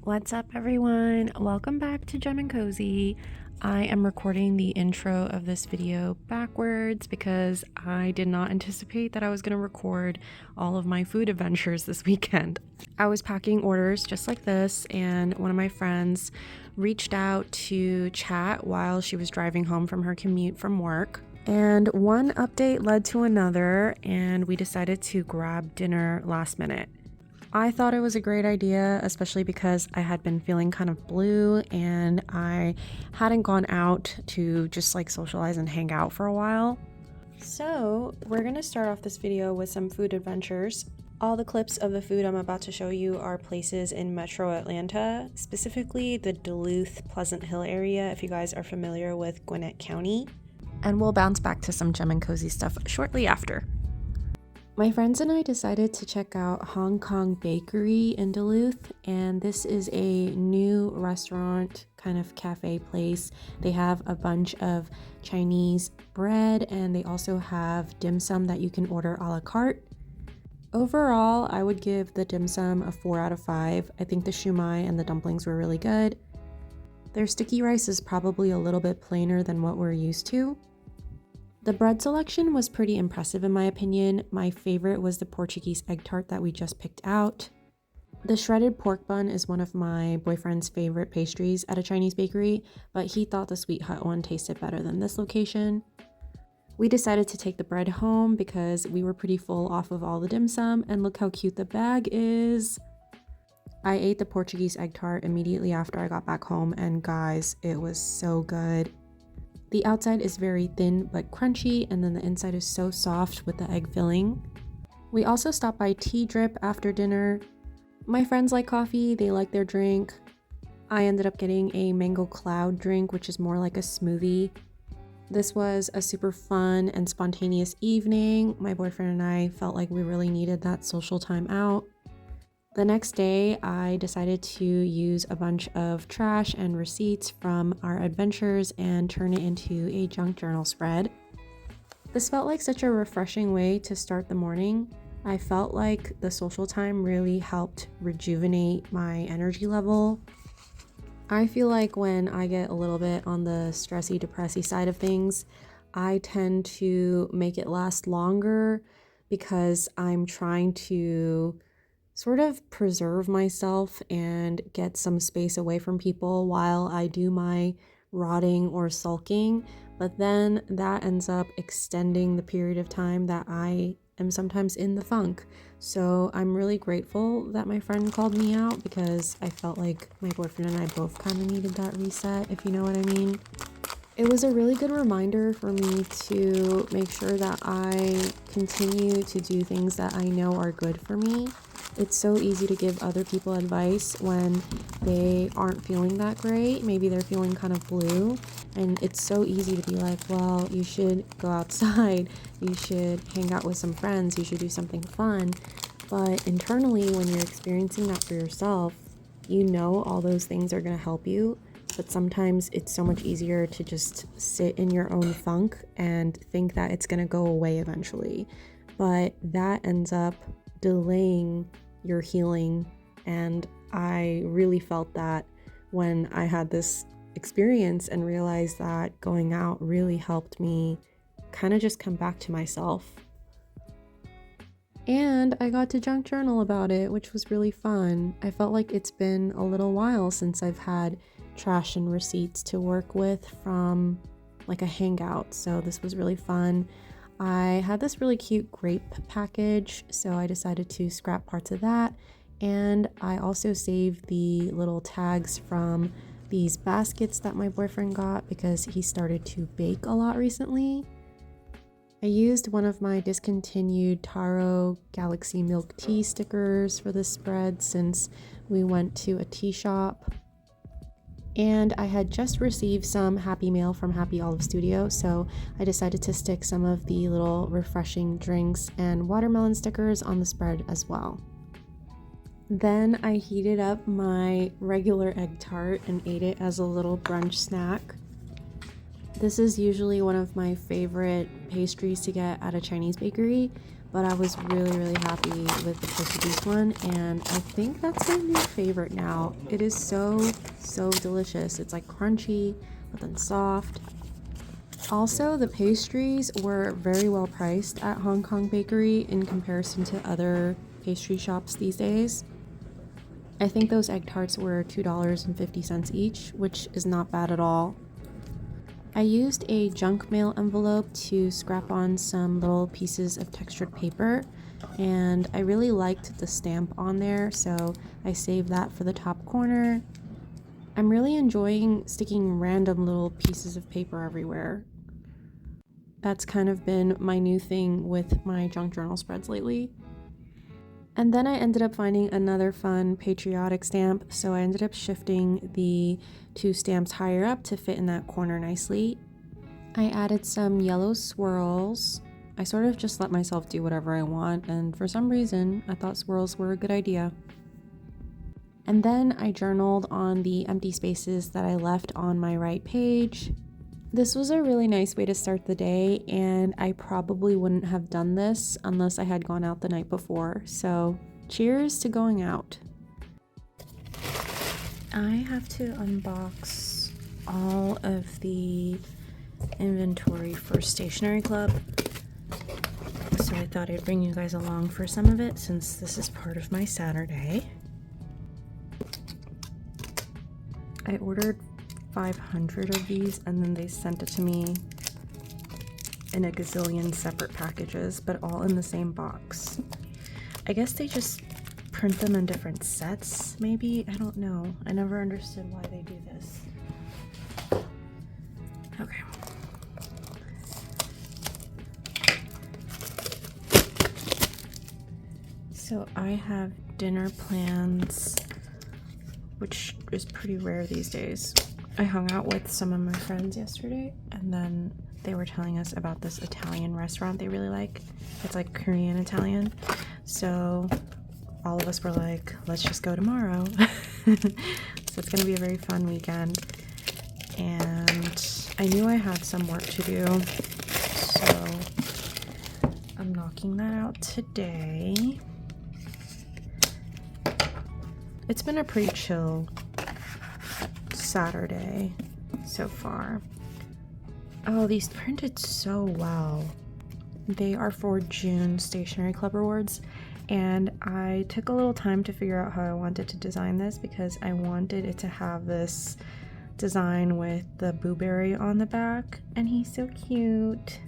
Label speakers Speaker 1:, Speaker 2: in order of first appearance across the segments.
Speaker 1: What's up, everyone? Welcome back to Gem and Cozy. I am recording the intro of this video backwards because I did not anticipate that I was going to record all of my food adventures this weekend. I was packing orders just like this, and one of my friends reached out to chat while she was driving home from her commute from work. And one update led to another, and we decided to grab dinner last minute. I thought it was a great idea, especially because I had been feeling kind of blue and I hadn't gone out to just like socialize and hang out for a while. So we're gonna start off this video with some food adventures. All the clips of the food I'm about to show you are places in Metro Atlanta, specifically the Duluth Pleasant Hill area, if you guys are familiar with Gwinnett County. And we'll bounce back to some Gem and Cozy stuff shortly after. My friends and I decided to check out Hong Kong Bakery in Duluth, and this is a new restaurant kind of cafe place. They have a bunch of Chinese bread and they also have dim sum that you can order a la carte. Overall, I would give the dim sum a 4 out of 5. I think the shumai and the dumplings were really good. Their sticky rice is probably a little bit plainer than what we're used to. The bread selection was pretty impressive in my opinion. My favorite was the Portuguese egg tart that we just picked out. The shredded pork bun is one of my boyfriend's favorite pastries at a Chinese bakery, but he thought the Sweet Hut one tasted better than this location. We decided to take the bread home because we were pretty full off of all the dim sum, and look how cute the bag is. I ate the Portuguese egg tart immediately after I got back home, and guys, it was so good. The outside is very thin but crunchy, and then the inside is so soft with the egg filling. We also stopped by Tea Drip after dinner. My friends like coffee, they like their drink. I ended up getting a mango cloud drink, which is more like a smoothie. This was a super fun and spontaneous evening. My boyfriend and I felt like we really needed that social time out. The next day, I decided to use a bunch of trash and receipts from our adventures and turn it into a junk journal spread. This felt like such a refreshing way to start the morning. I felt like the social time really helped rejuvenate my energy level. I feel like when I get a little bit on the stressy, depressy side of things, I tend to make it last longer because I'm trying to sort of preserve myself and get some space away from people while I do my rotting or sulking, but then that ends up extending the period of time that I am sometimes in the funk. So I'm really grateful that my friend called me out because I felt like my boyfriend and I both kind of needed that reset, if you know what I mean. It was a really good reminder for me to make sure that I continue to do things that I know are good for me. It's so easy to give other people advice when they aren't feeling that great. Maybe they're feeling kind of blue, and it's so easy to be like, well, you should go outside, you should hang out with some friends, you should do something fun. But internally, when you're experiencing that for yourself, you know all those things are going to help you. But sometimes it's so much easier to just sit in your own funk and think that it's going to go away eventually. But that ends up delaying your healing, and I really felt that when I had this experience and realized that going out really helped me kind of just come back to myself. And I got to junk journal about it, which was really fun. I felt like it's been a little while since I've had trash and receipts to work with from like a hangout, so this was really fun. I had this really cute grape package, so I decided to scrap parts of that, and I also saved the little tags from these baskets that my boyfriend got because he started to bake a lot recently. I used one of my discontinued Taro Galaxy Milk Tea stickers for this spread since we went to a tea shop. And I had just received some Happy Mail from Happy Olive Studio, so I decided to stick some of the little refreshing drinks and watermelon stickers on the spread as well. Then I heated up my regular egg tart and ate it as a little brunch snack. This is usually one of my favorite pastries to get at a Chinese bakery, but I was really happy with the Portuguese one, and I think that's my new favorite now. It is so delicious. It's like crunchy but then soft. Also, the pastries were very well priced at Hong Kong Bakery in comparison to other pastry shops these days. I think those egg tarts were $2.50 each, which is not bad at all. I used a junk mail envelope to scrap on some little pieces of textured paper, and I really liked the stamp on there, so I saved that for the top corner. I'm really enjoying sticking random little pieces of paper everywhere. That's kind of been my new thing with my junk journal spreads lately. And then I ended up finding another fun patriotic stamp, so I ended up shifting the two stamps higher up to fit in that corner nicely. I added some yellow swirls. I sort of just let myself do whatever I want, and for some reason, I thought swirls were a good idea. And then I journaled on the empty spaces that I left on my right page. This was a really nice way to start the day, and I probably wouldn't have done this unless I had gone out the night before, so cheers to going out. I have to unbox all of the inventory for Stationery Club, so I thought I'd bring you guys along for some of it since this is part of my Saturday. I ordered 500 of these, and then they sent it to me in a gazillion separate packages, but all in the same box. I guess they just print them in different sets, maybe? I don't know. I never understood why they do this. Okay. So I have dinner plans, which is pretty rare these days. I hung out with some of my friends yesterday, and then they were telling us about this Italian restaurant they really like. It's like Korean Italian. So all of us were like, let's just go tomorrow. So it's gonna be a very fun weekend. And I knew I had some work to do, so I'm knocking that out today. It's been a pretty chill Saturday so far. Oh, these printed so well. They are for June Stationery Club rewards, and I took a little time to figure out how I wanted to design this because I wanted it to have this design with the blueberry on the back, and he's so cute.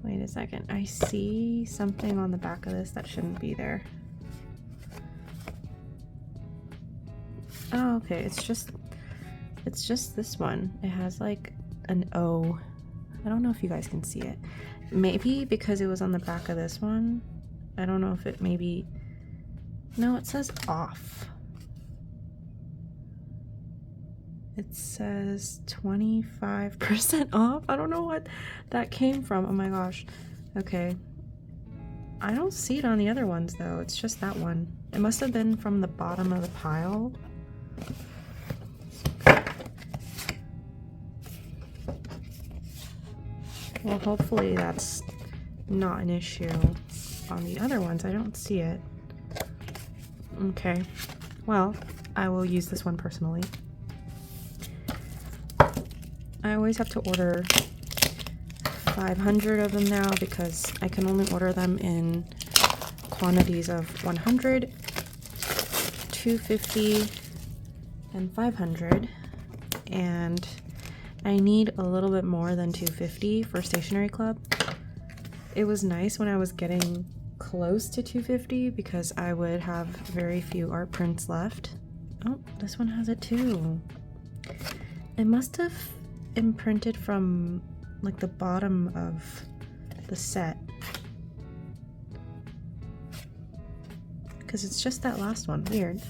Speaker 1: Wait a second, I see something on the back of this that shouldn't be there. Oh, okay, it's just this one. It has like an O. I don't know if you guys can see it. Maybe because it was on the back of this one. I don't know if it maybe... No, it says off. It says 25% off. I don't know what that came from. Oh my gosh. Okay. I don't see it on the other ones though. It's just that one. It must have been from the bottom of the pile. Well, hopefully that's not an issue on the other ones. I don't see it. Okay. Well, I will use this one personally. I always have to order 500 of them now because I can only order them in quantities of 100, 250, and 500. And I need a little bit more than 250 for Stationery Club. It was nice when I was getting close to 250 because I would have very few art prints left. Oh, this one has it too. It must have imprinted from like the bottom of the set because it's just that last one. Weird.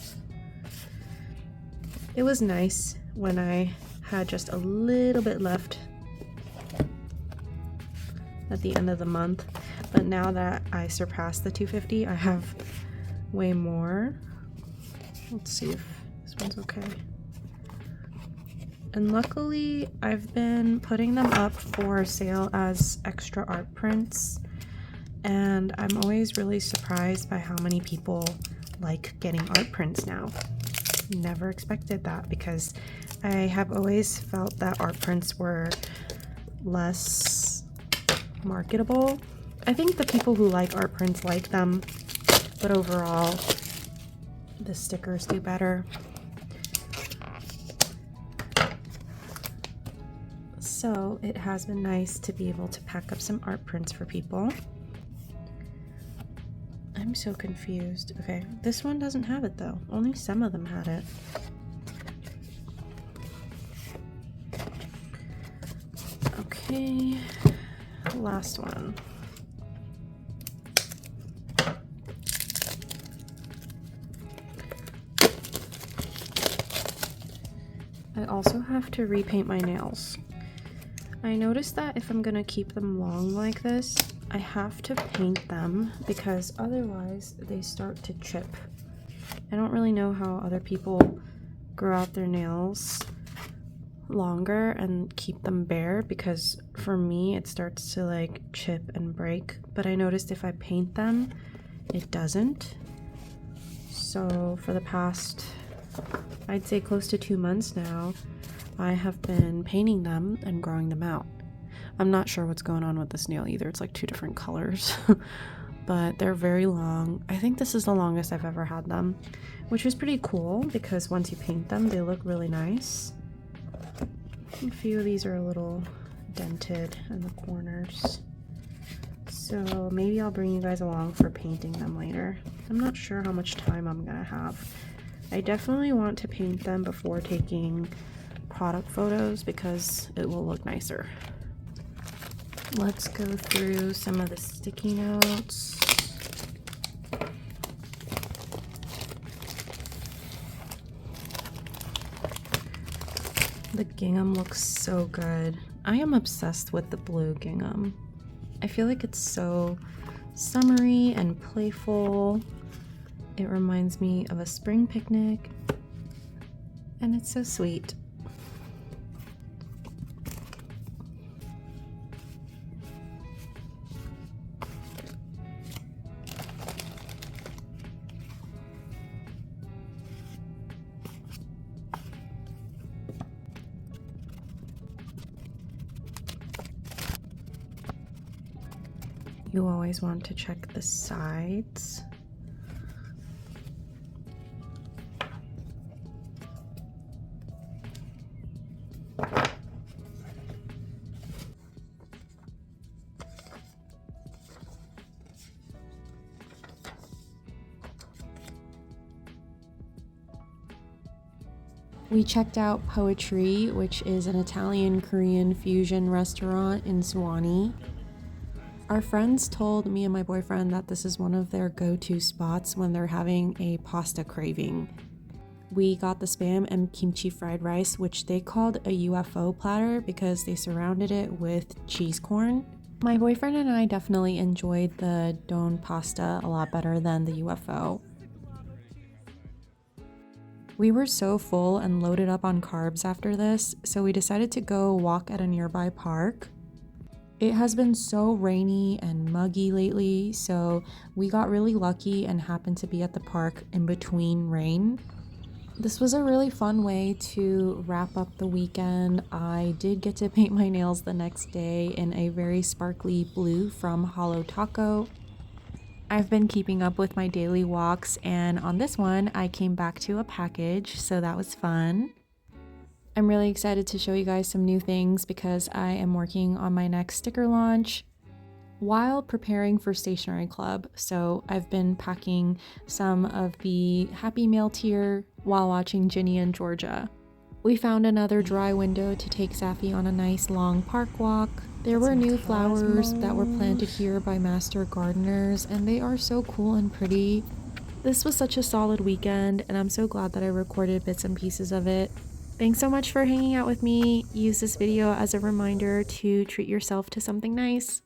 Speaker 1: It was nice when I had just a little bit left at the end of the month, but now that I surpassed the 250, I have way more. Let's see if this one's okay. And luckily I've been putting them up for sale as extra art prints, And I'm always really surprised by how many people like getting art prints now. Never expected that, because I have always felt that art prints were less marketable. I think the people who like art prints like them, but overall the stickers do better. So it has been nice to be able to pack up some art prints for people. I'm so confused. Okay, this one doesn't have it though. Only some of them had it. Okay, last one. I also have to repaint my nails. I noticed that if I'm gonna keep them long like this, I have to paint them because otherwise they start to chip. I don't really know how other people grow out their nails longer and keep them bare, because for me it starts to like chip and break, but I noticed if I paint them it doesn't. So for the past, I'd say close to 2 months now, I have been painting them and growing them out. I'm not sure what's going on with this nail either. It's like 2 different colors, but they're very long. I think this is the longest I've ever had them, which is pretty cool because once you paint them, they look really nice. A few of these are a little dented in the corners. So maybe I'll bring you guys along for painting them later. I'm not sure how much time I'm gonna have. I definitely want to paint them before taking product photos because it will look nicer. Let's go through some of the sticky notes. The gingham looks so good. I am obsessed with the blue gingham. I feel like it's so summery and playful. It reminds me of a spring picnic, and it's so sweet. You always want to check the sides. We checked out Poetree, which is an Italian-Korean fusion restaurant in Suwannee. Our friends told me and my boyfriend that this is one of their go-to spots when they're having a pasta craving. We got the spam and kimchi fried rice, which they called a UFO platter because they surrounded it with cheese corn. My boyfriend and I definitely enjoyed the don pasta a lot better than the UFO. We were so full and loaded up on carbs after this, so we decided to go walk at a nearby park. It has been so rainy and muggy lately, so we got really lucky and happened to be at the park in between rain. This was a really fun way to wrap up the weekend. I did get to paint my nails the next day in a very sparkly blue from Hollow Taco. I've been keeping up with my daily walks, and on this one I came back to a package, so that was fun. I'm really excited to show you guys some new things because I am working on my next sticker launch while preparing for Stationery Club. So I've been packing some of the Happy Mail tier while watching Ginny and Georgia. We found another dry window to take Safi on a nice long park walk. There were new flowers that were planted here by master gardeners, and they are so cool and pretty. This was such a solid weekend, and I'm so glad that I recorded bits and pieces of it. Thanks so much for hanging out with me. Use this video as a reminder to treat yourself to something nice.